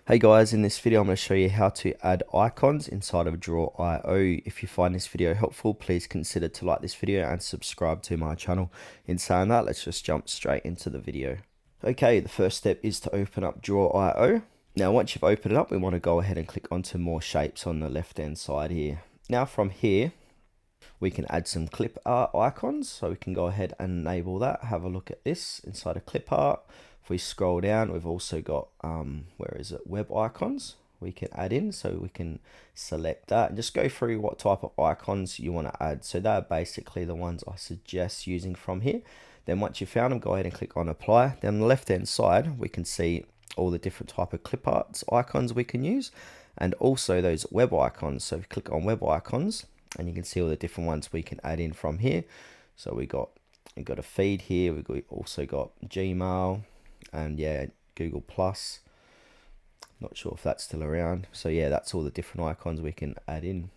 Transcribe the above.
Hey guys, in this video I'm going to show you how to add icons inside of Draw.io. If you find this video helpful, please consider to like this video and subscribe to my channel. In saying that, let's just jump straight into the video. Okay, the first step is to open up Draw.io. Now once you've opened it up, we want to go ahead and click onto more shapes on the left hand side here. Now from here, we can add some clip art icons, so we can go ahead and enable that. Have a look at this inside of clip art. If we scroll down, we've also got web icons we can add in, so we can select that and just go through what type of icons you want to add. So they're basically the ones I suggest using from here. Then once you've found them, go ahead and click on apply. Then on the left hand side, we can see all the different type of clip arts icons we can use, and also those web icons. So if you click on web icons, and you can see all the different ones we can add in from here. So we got a feed here. We also got Gmail, and yeah, Google Plus. Not sure if that's still around. So yeah, that's all the different icons we can add in.